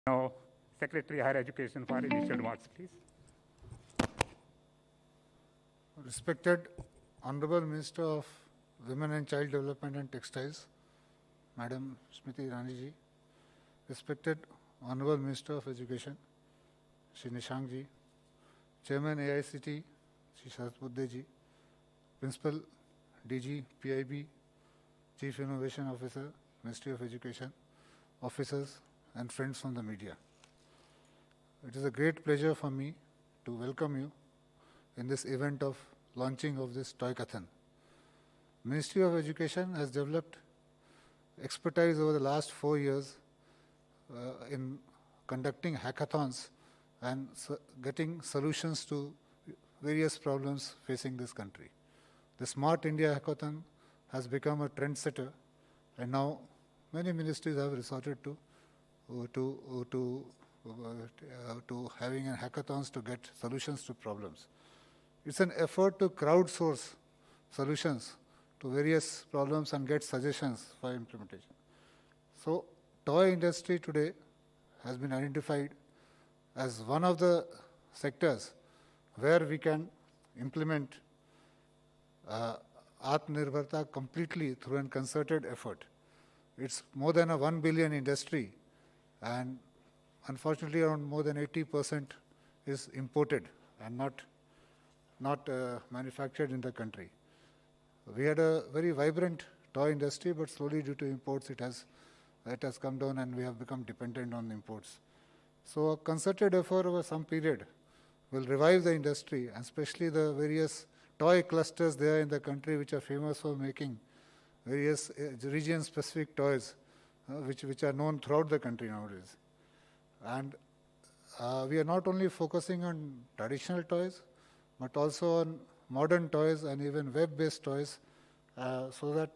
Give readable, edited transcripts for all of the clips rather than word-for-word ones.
Now, Secretary Higher Education for initial remarks, please. Respected Honorable Minister of Women and Child Development and Textiles, Madam Smriti Irani ji, respected Honorable Minister of Education, Shri Nishank ji, Chairman AICT, Shri Sharat Budde ji, Principal DG PIB, Chief Innovation Officer, Ministry of Education, officers and friends from the media. It is a great pleasure for me to welcome you in this event of launching of this Toycathon. Ministry of Education has developed expertise over the last 4 years in conducting hackathons and getting solutions to various problems facing this country. The Smart India Hackathon has become a trendsetter, and now many ministries have resorted to having a hackathons to get solutions to problems. It's an effort to crowdsource solutions to various problems and get suggestions for implementation. So, toy industry today has been identified as one of the sectors where we can implement Atmanirbharta completely through a concerted effort. It's more than a 1 billion industry, and unfortunately around more than 80% is imported and not manufactured in the country. We had a very vibrant toy industry, but slowly due to imports it has come down and we have become dependent on imports. So a concerted effort over some period will revive the industry, and especially the various toy clusters there in the country which are famous for making various region-specific toys which are known throughout the country nowadays. And we are not only focusing on traditional toys, but also on modern toys and even web-based toys, so that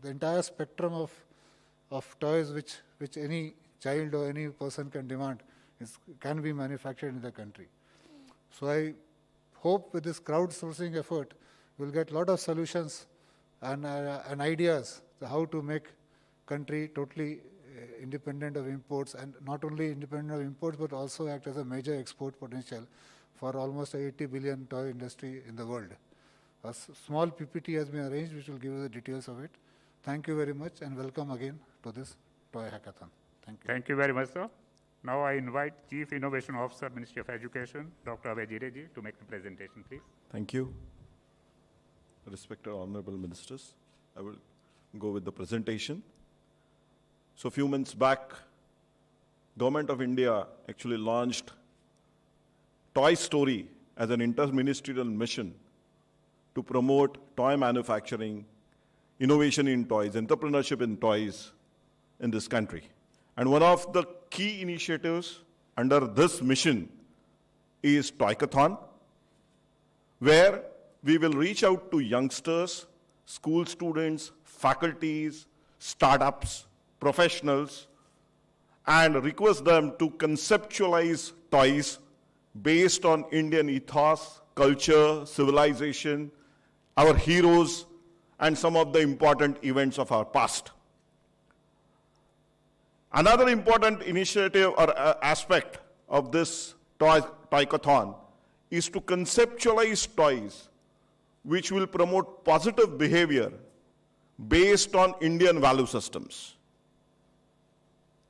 the entire spectrum of toys which any child or any person can demand can be manufactured in the country. So I hope with this crowdsourcing effort, we'll get a lot of solutions and ideas to how to make country totally independent of imports, and not only independent of imports, but also act as a major export potential for almost a 80 billion toy industry in the world. A small PPT has been arranged which will give you the details of it. Thank you very much and welcome again to this Toy Hackathon. Thank you. Thank you very much, sir. Now I invite Chief Innovation Officer, Ministry of Education, Dr. Abhay Jireji, to make the presentation, please. Thank you. Respected Honorable Ministers, I will go with the presentation. So a few months back, Government of India actually launched Toy Story as an interministerial mission to promote toy manufacturing, innovation in toys, entrepreneurship in toys in this country. And one of the key initiatives under this mission is Toycathon, where we will reach out to youngsters, school students, faculties, startups, professionals, and request them to conceptualize toys based on Indian ethos, culture, civilization, our heroes, and some of the important events of our past. Another important initiative or aspect of this Toycathon is to conceptualize toys which will promote positive behavior based on Indian value systems.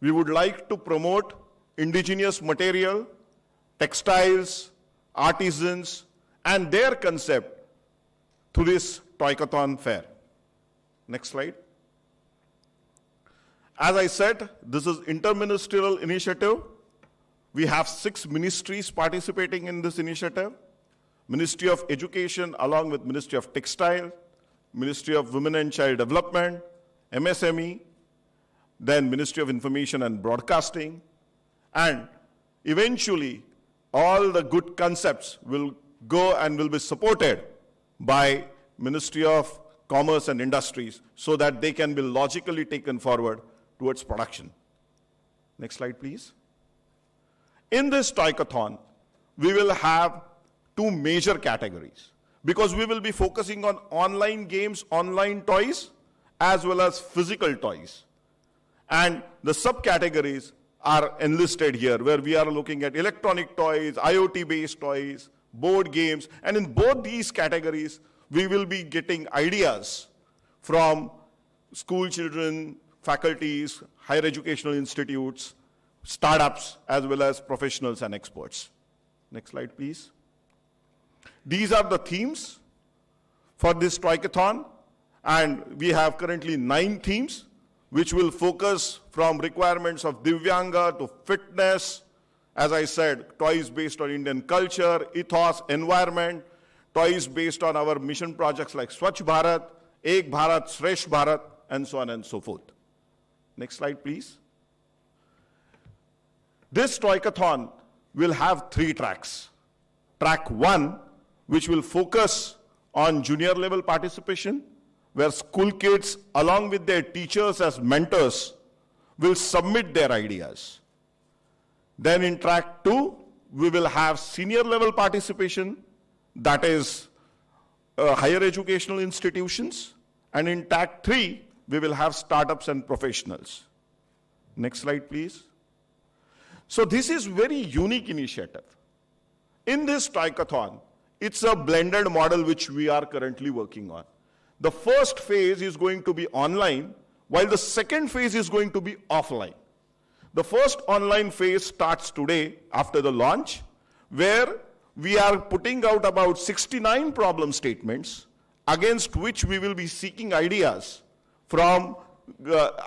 We would like to promote indigenous material, textiles, artisans, and their concept through this Toycathon fair. Next slide. As I said, this is interministerial initiative. We have 6 ministries participating in this initiative. Ministry of Education along with Ministry of Textile, Ministry of Women and Child Development, MSME, then Ministry of Information and Broadcasting, and eventually all the good concepts will go and will be supported by Ministry of Commerce and Industries so that they can be logically taken forward towards production. Next slide, please. In this Toycathon, we will have 2 major categories because we will be focusing on online games, online toys, as well as physical toys. And the subcategories are enlisted here, where we are looking at electronic toys, IoT-based toys, board games, and in both these categories, we will be getting ideas from school children, faculties, higher educational institutes, startups, as well as professionals and experts. Next slide, please. These are the themes for this Toycathon, and we have currently 9 themes, which will focus from requirements of Divyanga to fitness, as I said, toys based on Indian culture, ethos, environment, toys based on our mission projects like Swachh Bharat, Ek Bharat, Shresth Bharat, and so on and so forth. Next slide, please. This Toycathon will have 3 tracks. Track 1, which will focus on junior level participation, where school kids, along with their teachers as mentors, will submit their ideas. Then in track 2, we will have senior level participation, that is higher educational institutions. And in track 3, we will have startups and professionals. Next slide, please. So this is very unique initiative. In this Toycathon, it's a blended model which we are currently working on. The first phase is going to be online, while the second phase is going to be offline. The first online phase starts today after the launch, where we are putting out about 69 problem statements against which we will be seeking ideas from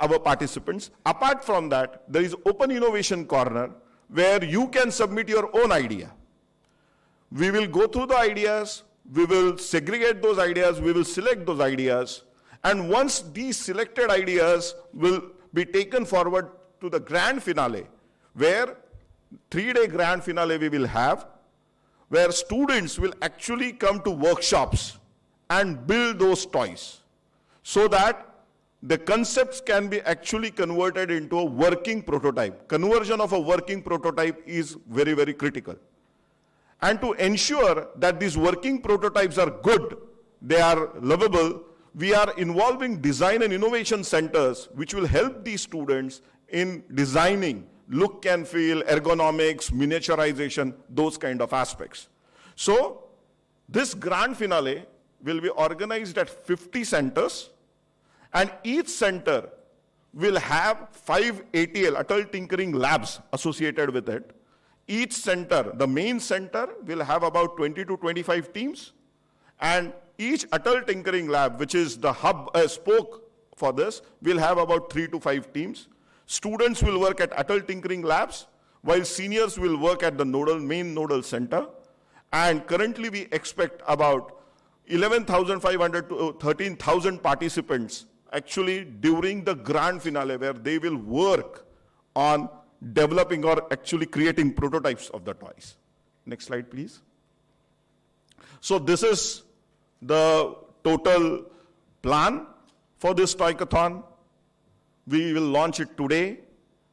our participants. Apart from that, there is Open Innovation Corner, where you can submit your own idea. We will go through the ideas, we will segregate those ideas, we will select those ideas, and once these selected ideas will be taken forward to the grand finale, where 3-day grand finale we will have, where students will actually come to workshops and build those toys, so that the concepts can be actually converted into a working prototype. Conversion of a working prototype is very, very critical. And to ensure that these working prototypes are good, they are lovable, we are involving design and innovation centers, which will help these students in designing look and feel, ergonomics, miniaturization, those kind of aspects. So this grand finale will be organized at 50 centers, and each center will have 5 ATL, Adult Tinkering Labs, associated with it. Each center, the main center, will have about 20 to 25 teams, and each Adult Tinkering Lab, which is the hub, spoke for this, will have about 3 to 5 teams. Students will work at Adult Tinkering Labs, while seniors will work at the main nodal center. And currently we expect about 11,500 to 13,000 participants actually during the grand finale, where they will work on developing or actually creating prototypes of the toys. Next slide, please. So this is the total plan for this Toycathon. We will launch it today.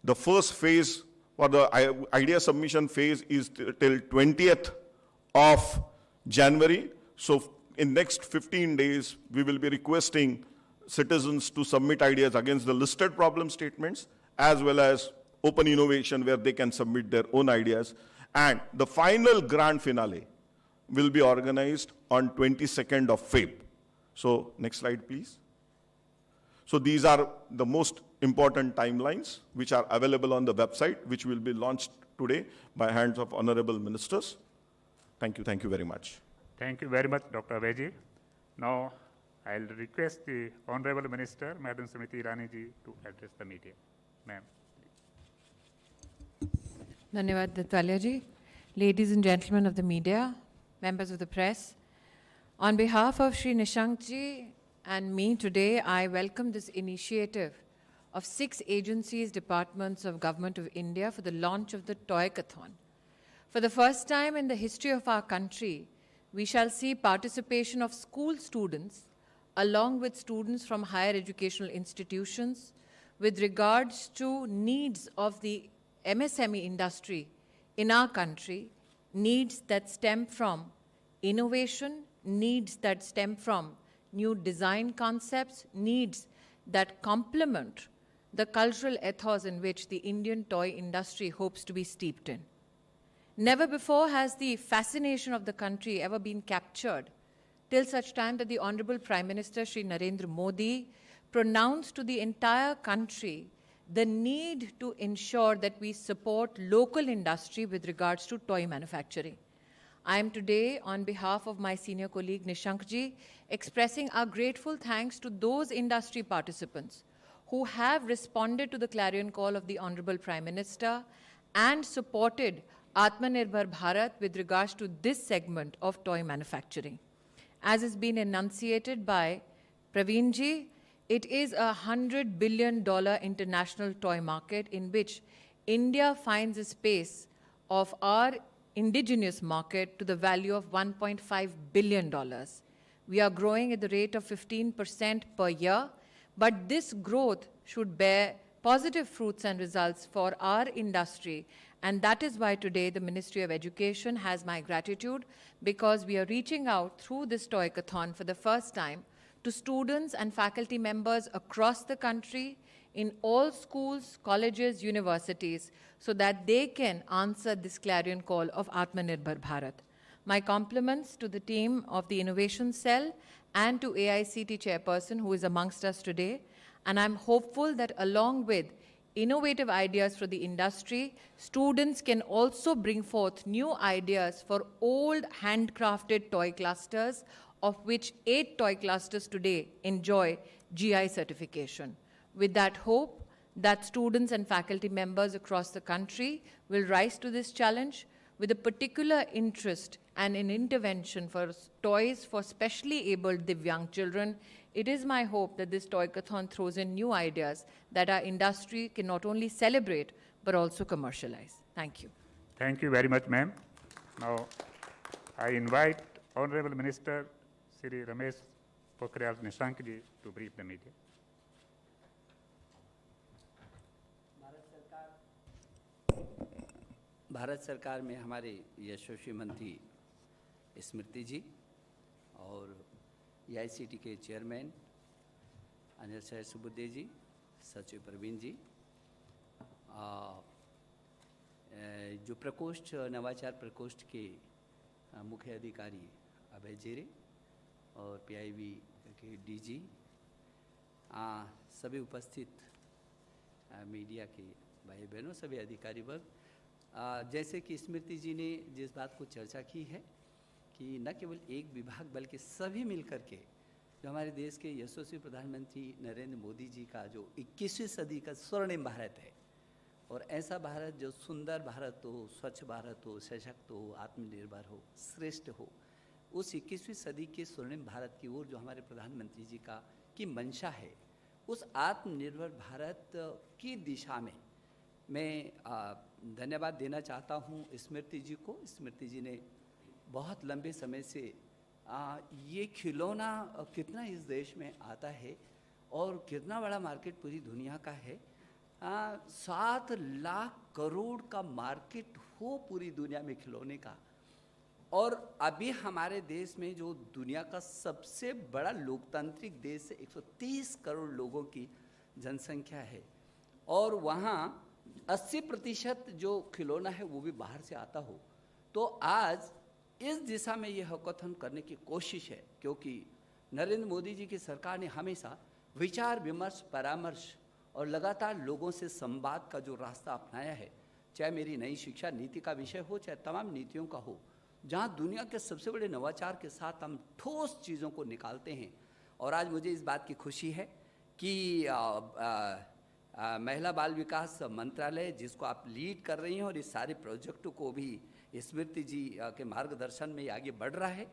The first phase, or the idea submission phase, is till 20th of January. So in next 15 days, we will be requesting citizens to submit ideas against the listed problem statements, as well as open innovation, where they can submit their own ideas. And the final grand finale will be organized on 22nd of Feb. So next slide, please. So these are the most important timelines which are available on the website, which will be launched today by hands of honorable ministers. Thank you very much. Thank you very much, Dr. Veji. Now, I'll request the Honorable Minister, Madam Smriti Irani ji, to address the media. Ma'am. Dhanyavad Datwalia ji. Ladies and gentlemen of the media, members of the press, on behalf of Shri Nishank ji and me today, I welcome this initiative of 6 agencies, departments of Government of India for the launch of the Toycathon. For the first time in the history of our country, we shall see participation of school students along with students from higher educational institutions with regards to needs of the MSME industry in our country, needs that stem from innovation, needs that stem from new design concepts, needs that complement the cultural ethos in which the Indian toy industry hopes to be steeped in. Never before has the fascination of the country ever been captured till such time that the Honorable Prime Minister Shri Narendra Modi pronounced to the entire country the need to ensure that we support local industry with regards to toy manufacturing. I am today, on behalf of my senior colleague Nishankji, expressing our grateful thanks to those industry participants who have responded to the clarion call of the Honorable Prime Minister and supported Atmanirbhar Bharat with regards to this segment of toy manufacturing. As has been enunciated by Praveenji, it is a $100 billion international toy market in which India finds a space of our indigenous market to the value of $1.5 billion. We are growing at the rate of 15% per year, but this growth should bear positive fruits and results for our industry, and that is why today the Ministry of Education has my gratitude, because we are reaching out through this Toycathon for the first time to students and faculty members across the country in all schools, colleges, universities, so that they can answer this clarion call of Atmanirbhar Bharat. My compliments to the team of the Innovation Cell and to AICT Chairperson who is amongst us today, and I'm hopeful that along with innovative ideas for the industry, students can also bring forth new ideas for old handcrafted toy clusters, of which 8 toy clusters today enjoy GI certification. With that hope that students and faculty members across the country will rise to this challenge with a particular interest and an intervention for toys for specially abled Divyang children, it is my hope that this Toycathon throws in new ideas that our industry can not only celebrate but also commercialize. Thank you. Thank you very much, ma'am. Now, I invite Honorable Minister Shri Ramesh Pokhriyal Nishank ji to brief the media. Bharat सरकार में हमारे यशस्वी मंत्री स्मृति जी और AICT के chairman Anil sir सुबुद्धे जी, सचिव प्रवीण जी, जो प्रकोष्ठ नवाचार प्रकोष्ठ के मुख्य अधिकारी अभय जेरे और PIB के DG, सभी उपस्थित मीडिया के भाई बहनों, सभी अधिकारी वर्ग, जैसे कि स्मृति जी ने जिस बात को चर्चा की है कि न केवल एक विभाग बल्कि सभी मिलकर के जो हमारे देश के यशस्वी प्रधानमंत्री नरेंद्र मोदी जी का जो 21वीं सदी का स्वर्णिम भारत है, और ऐसा भारत जो सुंदर भारत हो, स्वच्छ भारत हो, सशक्त हो, आत्मनिर्भर हो, श्रेष्ठ हो, उस 21वीं सदी के स्वर्णिम भारत की ओर जो हमारे प्रधानमंत्री जी की मंशा है, उस आत्मनिर्भर भारत की दिशा में मैं धन्यवाद देना चाहता हूँ स्मृति जी को। स्मृति जी ने बहुत लंबे समय से ये खिलौना कितना इस देश में आता है और कितना बड़ा मार्केट पूरी दुनिया का है, 7 लाख करोड़ का मार्केट हो पूरी दुनिया में खिलौने का, और अभी हमारे देश में जो दुनिया का सबसे बड़ा लोकतांत्रिक देश है, 130 करोड़ लोगों की जनसंख्या है, और वहाँ 80% जो खिलौना है वो भी बाहर से आता हो, तो आज इस दिशा में ये हैकाथन करने की कोशिश है, क्योंकि नरेंद्र मोदी जी की सरकार ने हमेशा विचार विमर्श, परामर्श और लगातार लोगों से संवाद का जो रास्ता अपनाया है, चाहे मेरी नई शिक्षा नीति का विषय हो, चाहे तमाम नीतियों का हो, जहाँ दुनिया के सबसे बड़े नवाचार के साथ हम ठोस चीज़ों को निकालते हैं। और आज मुझे इस बात की खुशी है कि महिला बाल विकास मंत्रालय जिसको आप लीड कर रही हैं और इस सारे प्रोजेक्ट को भी स्मृति जी के मार्गदर्शन में आगे बढ़ रहा है।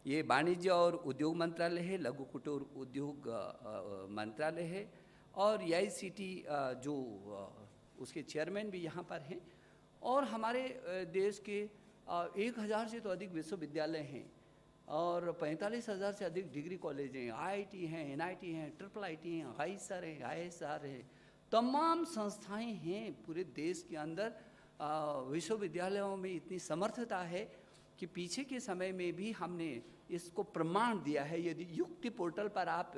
ये वाणिज्य और उद्योग मंत्रालय है, लघु कुटीर उद्योग मंत्रालय है, और AICT जो उसके चेयरमैन भी यहाँ पर हैं, और हमारे देश के 1000 से तो अधिक विश्वविद्यालय हैं और 45,000 से अधिक डिग्री कॉलेज हैं, IIT हैं, NIT हैं, IIIT हैं, ISR हैं, ISR हैं, तमाम संस्थाएं हैं पूरे देश के अंदर। विश्वविद्यालयों में इतनी समर्थता है कि पीछे के समय में भी हमने इसको प्रमाण दिया है। यदि युक्ति पोर्टल पर आप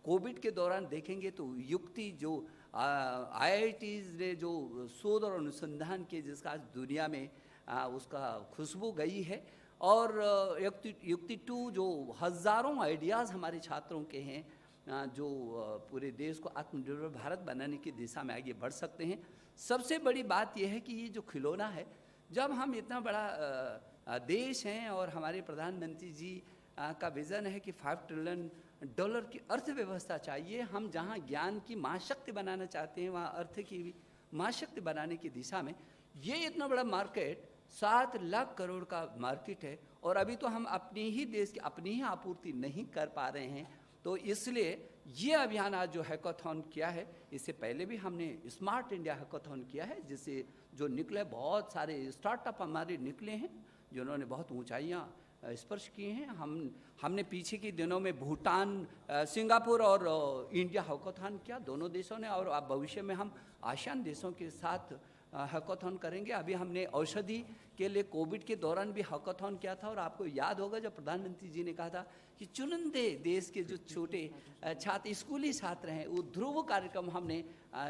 कोविड के दौरान देखेंगे तो युक्ति जो IITs ने जो शोध और अनुसंधान किए, जिसका आज दुनिया में उसका खुशबू गई है। और युक्ति 2 जो हज़ारों आइडियाज़ हमारे छात्रों के हैं, जो पूरे देश को आत्मनिर्भर भारत बनाने की दिशा में आगे बढ़ सकते हैं। सबसे बड़ी बात यह है कि ये जो खिलौना है, जब हम इतना बड़ा देश हैं और हमारे प्रधानमंत्री जी का विज़न है कि $5 ट्रिलियन की अर्थव्यवस्था चाहिए, हम जहां ज्ञान की महाशक्ति बनाना चाहते हैं, वहां अर्थ की भी महाशक्ति बनाने की दिशा में ये इतना बड़ा मार्केट 7 लाख करोड़ का मार्केट है, और अभी तो हम अपने ही देश की अपनी ही आपूर्ति नहीं कर पा रहे हैं। तो इसलिए ये अभियान आज जो हैकाथॉन किया है, इससे पहले भी हमने स्मार्ट इंडिया हैकाथॉन किया है, जिससे जो निकले बहुत सारे स्टार्टअप हमारे निकले हैं, जिन्होंने बहुत ऊंचाइयां स्पर्श किए हैं। हमने पीछे के दिनों में भूटान, सिंगापुर और इंडिया हैकाथॉन किया, दोनों देशों ने, और अब भविष्य में हम आसियान देशों के साथ हैकाथॉन करेंगे। अभी हमने औषधि के लिए कोविड के दौरान भी हैकाथॉन किया था, और आपको याद होगा जब प्रधानमंत्री जी ने कहा था कि चुनिंदे देश के जो छोटे छात्र, स्कूली छात्र हैं, वो ध्रुव कार्यक्रम हमने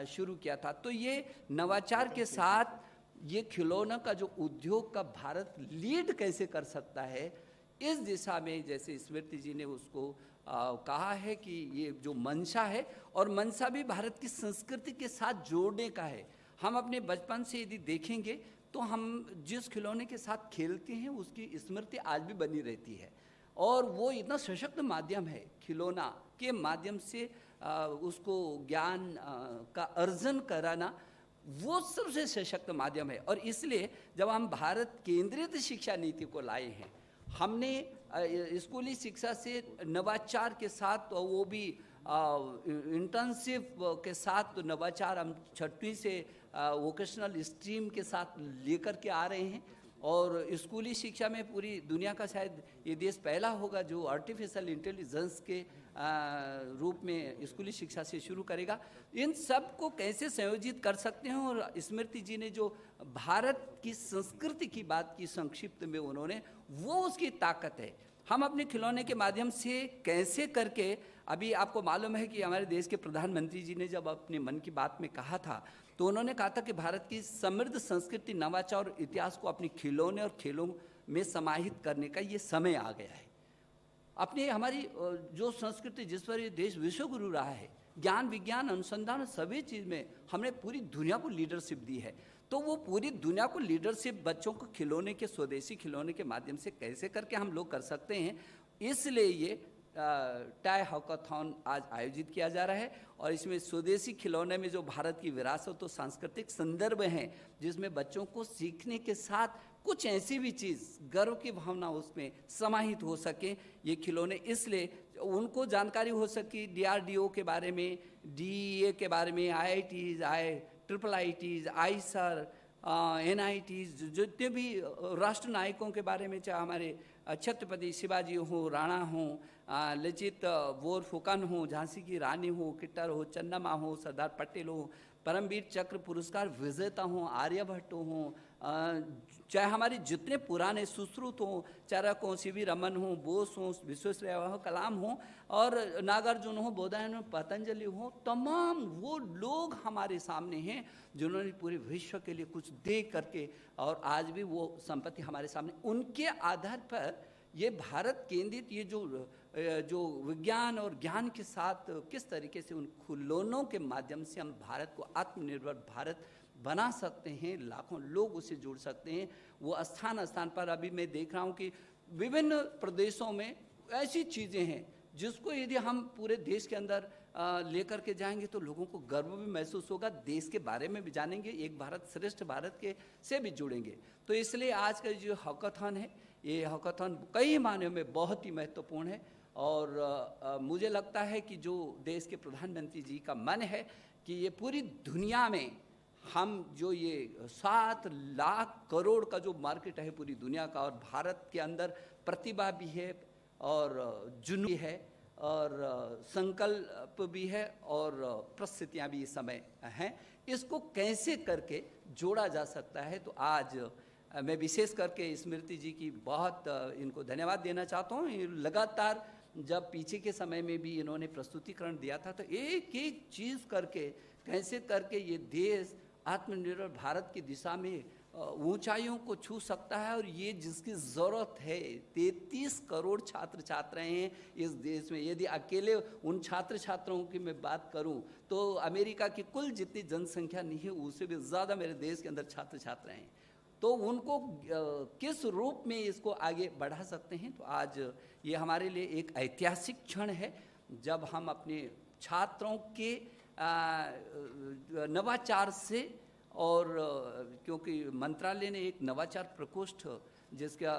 शुरू किया था। तो ये नवाचार के साथ ये खिलौना का जो उद्योग का भारत लीड कैसे कर सकता है, इस दिशा में जैसे स्मृति जी ने उसको कहा है कि ये जो मंशा है, और मंशा भी भारत की संस्कृति के साथ जोड़ने का है। हम अपने बचपन से यदि देखेंगे तो हम जिस खिलौने के साथ खेलते हैं उसकी स्मृति आज भी बनी रहती है, और वो इतना सशक्त माध्यम है, खिलौना के माध्यम से उसको ज्ञान का अर्जन कराना वो सबसे सशक्त माध्यम है। और इसलिए जब हम भारत केंद्रित शिक्षा नीति को लाए हैं, हमने स्कूली शिक्षा से नवाचार के साथ, वो भी इंटर्नशिप के साथ, तो नवाचार हम 6वीं से वोकेशनल स्ट्रीम के साथ लेकर के आ रहे हैं। और स्कूली शिक्षा में पूरी दुनिया का शायद ये देश पहला होगा जो आर्टिफिशियल इंटेलिजेंस के रूप में स्कूली शिक्षा से शुरू करेगा। इन सब को कैसे संयोजित कर सकते हैं, और स्मृति जी ने जो भारत की संस्कृति की बात की संक्षिप्त में उन्होंने, वो उसकी ताकत है। हम अपने खिलौने के माध्यम से कैसे करके, अभी आपको मालूम है कि हमारे देश के प्रधानमंत्री जी ने जब अपने मन की बात में कहा था, तो उन्होंने कहा था कि भारत की समृद्ध संस्कृति, नवाचार और इतिहास को अपने खिलौने और खेलों में समाहित करने का ये समय आ गया है। अपनी हमारी जो संस्कृति, जिस पर ये देश विश्वगुरु रहा है, ज्ञान विज्ञान अनुसंधान सभी चीज़ में हमने पूरी दुनिया को लीडरशिप दी है, तो वो पूरी दुनिया को लीडरशिप बच्चों को खिलौने के, स्वदेशी खिलौने के माध्यम से कैसे करके हम लोग कर सकते हैं। इसलिए ये टाई हैकाथॉन आज आयोजित किया जा रहा है, और इसमें स्वदेशी खिलौने में जो भारत की विरासत और सांस्कृतिक संदर्भ हैं, जिसमें बच्चों को सीखने के साथ कुछ ऐसी भी चीज़, गर्व की भावना उसमें समाहित हो सके, ये खिलौने, इसलिए उनको जानकारी हो सके DRDO के बारे में, DEA के बारे में, IITs, IIITs, ISER, NITs, जितने भी राष्ट्र नायकों के बारे में, चाहे हमारे छत्रपति शिवाजी हो, राणा हो, लचित बोरफुकन हो, झांसी की रानी हो, किट्टर हो, चन्नम्मा हो, सरदार पटेल हो, परमवीर चक्र पुरस्कार विजेता हो, आर्यभट्ट हो, चाहे हमारे जितने पुराने सुश्रुत हों, चरक हों, CV रमन हों, बोस हों, विश्वेश्वरैया हो, कलाम हों, और नागार्जुन हो, बोधायन हो, पतंजलि हो, तमाम वो लोग हमारे सामने हैं जिन्होंने पूरे विश्व के लिए कुछ दे करके, और आज भी वो संपत्ति हमारे सामने, उनके आधार पर ये भारत केंद्रित ये जो विज्ञान और ज्ञान के साथ किस तरीके से उन खिलौनों के माध्यम से हम भारत को आत्मनिर्भर भारत बना सकते हैं, लाखों लोग उससे जुड़ सकते हैं। वो स्थान स्थान पर अभी मैं देख रहा हूँ कि विभिन्न प्रदेशों में ऐसी चीज़ें हैं जिसको यदि हम पूरे देश के अंदर लेकर के जाएंगे तो लोगों को गर्व भी महसूस होगा, देश के बारे में भी जानेंगे, एक भारत श्रेष्ठ भारत के से भी जुड़ेंगे। तो इसलिए आज का जो हैकाथॉन है, ये हैकाथॉन कई मायनों में बहुत ही महत्वपूर्ण है, और मुझे लगता है कि जो देश के प्रधानमंत्री जी का मन है कि ये पूरी दुनिया में हम जो ये 7 लाख करोड़ का जो मार्केट है पूरी दुनिया का, और भारत के अंदर प्रतिभा भी है और जुनून भी है और संकल्प भी है और परिस्थितियाँ भी इस समय हैं, इसको कैसे करके जोड़ा जा सकता है। तो आज मैं विशेष करके स्मृति जी की बहुत इनको धन्यवाद देना चाहता हूँ। लगातार जब पीछे के समय में भी इन्होंने प्रस्तुतिकरण दिया था तो एक एक चीज़ करके कैसे करके ये देश आत्मनिर्भर भारत की दिशा में ऊंचाइयों को छू सकता है। और ये जिसकी ज़रूरत है, 33 करोड़ छात्र छात्राएं हैं इस देश में। यदि अकेले उन छात्र छात्राओं की मैं बात करूं तो अमेरिका की कुल जितनी जनसंख्या नहीं है उससे भी ज़्यादा मेरे देश के अंदर छात्र छात्राएं हैं। तो उनको किस रूप में इसको आगे बढ़ा सकते हैं। तो आज ये हमारे लिए एक ऐतिहासिक क्षण है जब हम अपने छात्रों के नवाचार से, और क्योंकि मंत्रालय ने एक नवाचार प्रकोष्ठ जिसका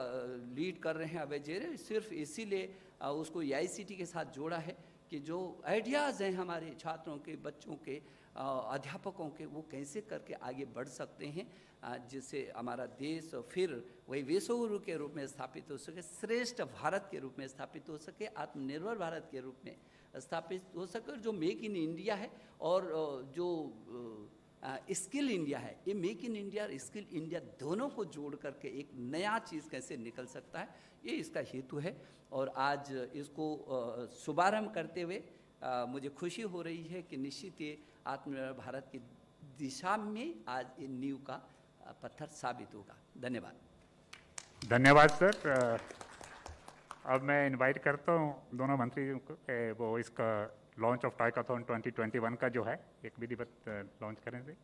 लीड कर रहे हैं अभय जी, सिर्फ इसीलिए उसको AICT के साथ जोड़ा है कि जो आइडियाज़ हैं हमारे छात्रों के, बच्चों के, अध्यापकों के, वो कैसे करके आगे बढ़ सकते हैं जिससे हमारा देश फिर वही विश्वगुरु के रूप में स्थापित हो सके, श्रेष्ठ भारत के रूप में स्थापित हो सके, आत्मनिर्भर भारत के रूप में स्थापित हो सके। और जो मेक इन इंडिया है और जो स्किल इंडिया है, ये मेक इन इंडिया और स्किल इंडिया दोनों को जोड़ करके एक नया चीज़ कैसे निकल सकता है, ये इसका हेतु है। और आज इसको शुभारंभ करते हुए मुझे खुशी हो रही है कि निश्चित ये आत्मनिर्भर भारत की दिशा में आज ये नींव का पत्थर साबित होगा। धन्यवाद। धन्यवाद सर। अब मैं इनवाइट करता हूँ दोनों मंत्रियों को, वो इसका लॉन्च ऑफ टॉयकाथॉन 2021 का जो है एक विधिवत लॉन्च करें से।